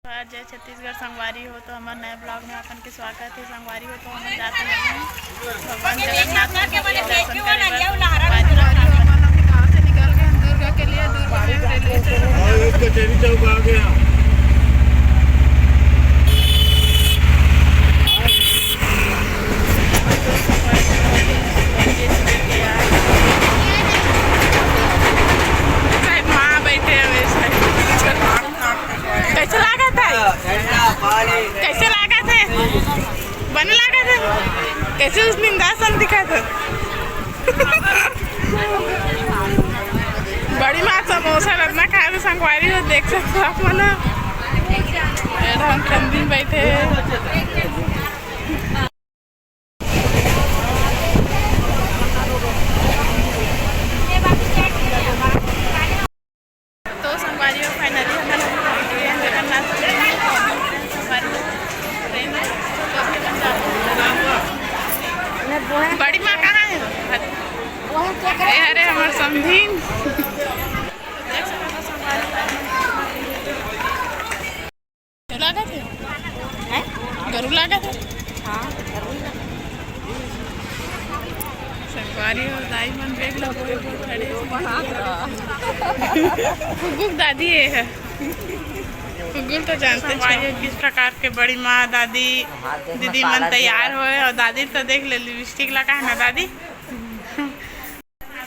आज जय छत्तीसगढ़ संगवारी हो तो हमारे नए ब्लॉग में अपन के स्वागत है। संगवारी हो तो हम जाते हैं भगवान जगन्नाथ के दर्शन करे गाँव से निकल गए हम दुर्गा के लिए। दुर्गा रेलवे स्टेशन आ गया। कैसे लगा थे बन लगा थे कैसे उस दिन दासन दिखा था। बड़ी माँ समोसा रत्ना खाए तो संगवारी हो देख सकते हो आप मना हम ठंडी बैठे। तो संगवारी हो फाइनली बड़ी माँ कहाँ है? अरे हमारे समझीन लगा थे गरु लगा थे। हाँ संगवारी हो दाई मन देख लो खड़े गुग दादी है। गुगल तो जानते हैं किस प्रकार के बड़ी माँ दादी दीदी मन तैयार होए और दादी तो देख ले लिपस्टिक लगा है ना दादी।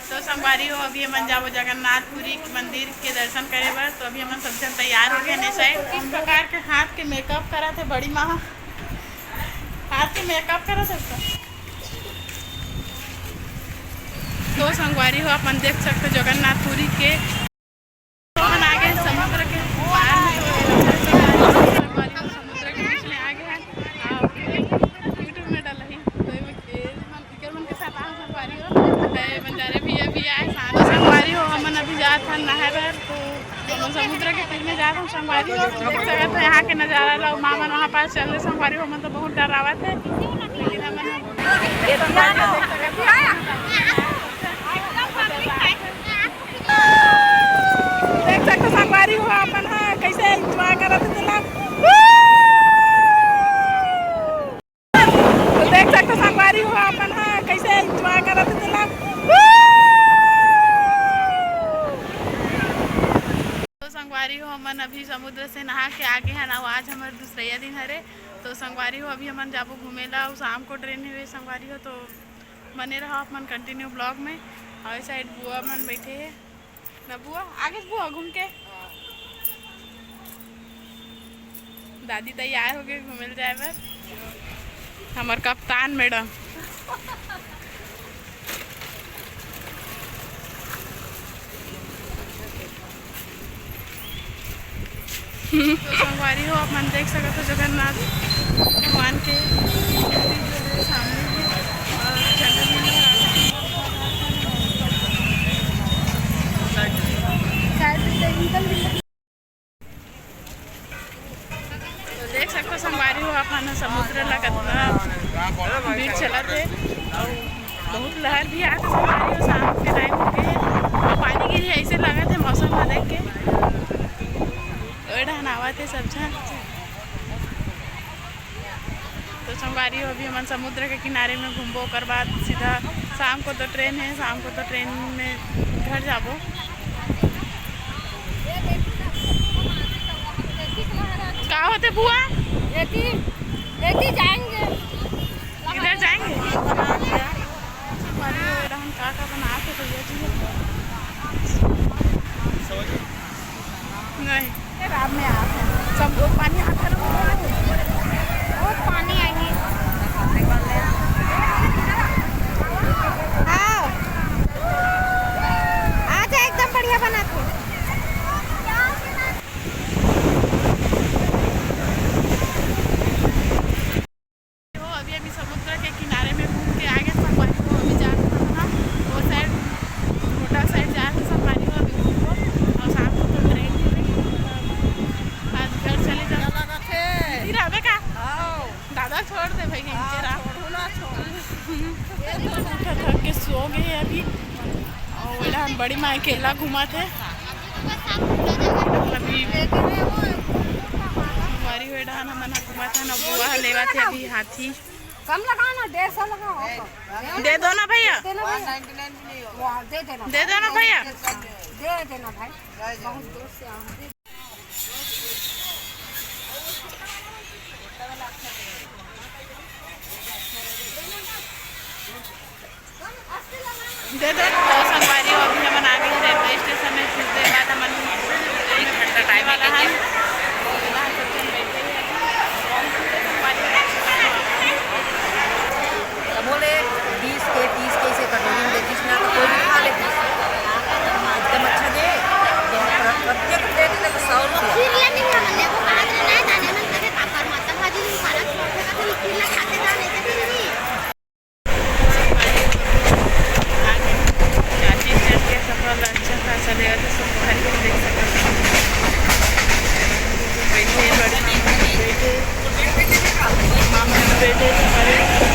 तो संगवारी हो अभी हम जाबो जगन्नाथपुरी मंदिर के दर्शन करे बर। तो अभी हम सब जन तैयार हो गए ने किस प्रकार के हाथ के मेकअप करा थे बड़ी माँ हाथ के मेकअप करा थे। तो संगवारी हो अपन देख सकते जगन्नाथपुरी के आगे समुद्र के नहर तो समुद्र के तीर में जा रहा हूँ। संगवारी हो देख सकते हो यहाँ के नज़ारा लो मामन वहाँ पास चल रहे। संगवारी हो मन तो बहुत डरावा थे लेकिन देख सकते संगवारी हो अपन कैसे एंजॉय करत थे। तो देख सकते संगवारी हो अपन कैसे एंजॉय करत थे। संगवारी हो हमन अभी समुद्र से नहा के आगे हैं ना आज हमारे दूसरा दिन हरे। तो संगवारी हो अभी हमन जाबो घूमेला शाम को ट्रेन हुए। संगवारी हो तो बने रहो अपन कंटिन्यू ब्लॉग में। और साइड बुआ मन बैठे है ना बुआ आगे बुआ घूम के दादी तैयार हो गए घूमे जाए बर। हमार कप्तान मैडम तो संगवारी हो आप मन देख सकते हो जगन्नाथ भगवान के सामने और तो देख सकते हो संगवारी हो अपन समुद्र लगता बीच चला थे और बहुत लहर भी आते। संगवारी हो शाम के टाइम हो गए पानी गिरी ऐसे लगा थे मौसम में देख के नहावा थे सब जन। तो संगवारी हो अभी हम समुद्र के किनारे में घूमबो कर बाद सीधा शाम को तो ट्रेन है। शाम को तो ट्रेन में घर जाबो। क्या होते बुआ जाएंगे इधर जाएंगे हम का बना के भैया जी नहीं रात में आते हैं सब लोग पानी आकर बहुत पानी आएंगे। हाँ आजा एकदम बढ़िया बनाते हो। अभी अभी समुद्र के किनारे में घूम के आगे संगवारी हो अभी जा रहा था वो साइड छोटा साइड जा रहे संगवारी हो अभी घूमो और शाम को तो ट्रेन दादा छोड़ दे भाई थक के सो गए अभी। और हम बड़ी माँ अकेला घुमा थे अभी हुआ था ना, बुआ लेवा थे अभी हाथी। कम लगाना, 150 लगाओ। दे दो ना भैया, दे देना, दे दो ना भैया। दे देना भाई, बहुत दूर से आए। दे दो तो संगवारी हो। अभी हम आ गए रेलवे स्टेशन में, फिर देर बाद हम 1 घंटा टाइम वाला है। बोले 20 के 30 के से कटोरी में देतीस ना, तो कोई भी खा लेती एकदम अच्छा दे। प्रत्येक प्लेट में 100 रुपया। अच्छा खासा लेगा तो संगवारी हो देख सकते हैं। बैठे बड़े बैठे मामा बैठे